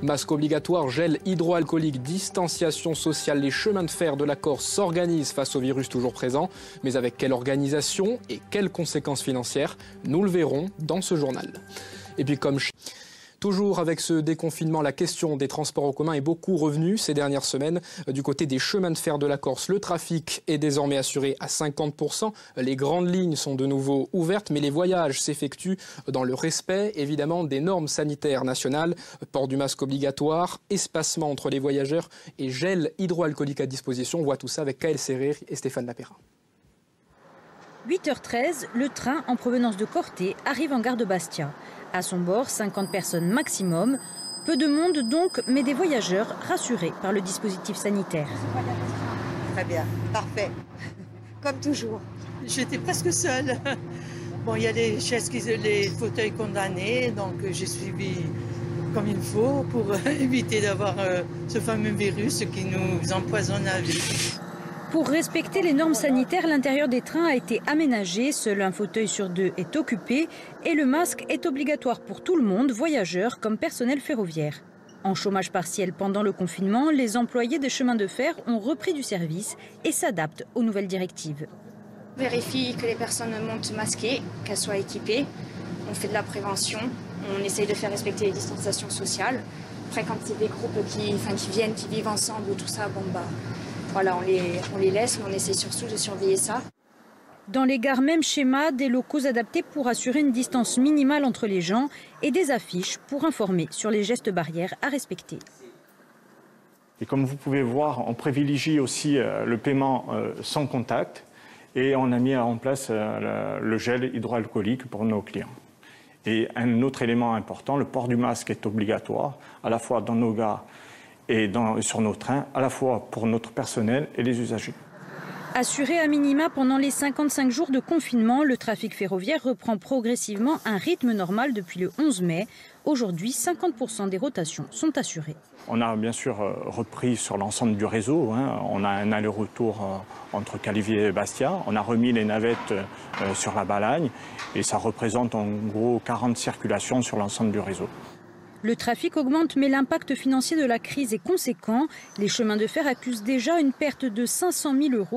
Masque obligatoire, gel hydroalcoolique, distanciation sociale, les chemins de fer de la Corse s'organisent face au virus toujours présent. Mais avec quelle organisation et quelles conséquences financières? Nous le verrons dans ce journal. Et puis toujours avec ce déconfinement, la question des transports en commun est beaucoup revenue ces dernières semaines. Du côté des chemins de fer de la Corse, le trafic est désormais assuré à 50%. Les grandes lignes sont de nouveau ouvertes, mais les voyages s'effectuent dans le respect, évidemment, des normes sanitaires nationales. Port du masque obligatoire, espacement entre les voyageurs et gel hydroalcoolique à disposition. On voit tout ça avec Kael Serrer et Stéphane Lapéra. 8h13, le train en provenance de Corté arrive en gare de Bastia. À son bord, 50 personnes maximum. Peu de monde donc, mais des voyageurs rassurés par le dispositif sanitaire. Très bien, parfait. Comme toujours. J'étais presque seule. Bon, il y a les chaises, les fauteuils condamnés, donc j'ai suivi comme il faut pour éviter d'avoir ce fameux virus qui nous empoisonne la vie. Pour respecter les normes sanitaires, l'intérieur des trains a été aménagé. Seul un fauteuil sur 2 est occupé et le masque est obligatoire pour tout le monde, voyageurs comme personnel ferroviaire. En chômage partiel pendant le confinement, les employés des chemins de fer ont repris du service et s'adaptent aux nouvelles directives. On vérifie que les personnes montent masquées, qu'elles soient équipées. On fait de la prévention, on essaye de faire respecter les distanciations sociales. Après, quand c'est des groupes qui viennent, qui vivent ensemble ou tout ça, bon bah... Voilà, on les laisse, mais on essaie surtout de surveiller ça. Dans les gares, même schéma, des locaux adaptés pour assurer une distance minimale entre les gens et des affiches pour informer sur les gestes barrières à respecter. Et comme vous pouvez voir, on privilégie aussi le paiement sans contact et on a mis en place le gel hydroalcoolique pour nos clients. Et un autre élément important, le port du masque est obligatoire, à la fois dans nos gares et sur nos trains, à la fois pour notre personnel et les usagers. Assuré à minima pendant les 55 jours de confinement, le trafic ferroviaire reprend progressivement un rythme normal depuis le 11 mai. Aujourd'hui, 50% des rotations sont assurées. On a bien sûr repris sur l'ensemble du réseau. On a un aller-retour entre Calivier et Bastia. On a remis les navettes sur la Balagne et ça représente en gros 40 circulations sur l'ensemble du réseau. Le trafic augmente, mais l'impact financier de la crise est conséquent. Les chemins de fer accusent déjà une perte de 500 000 €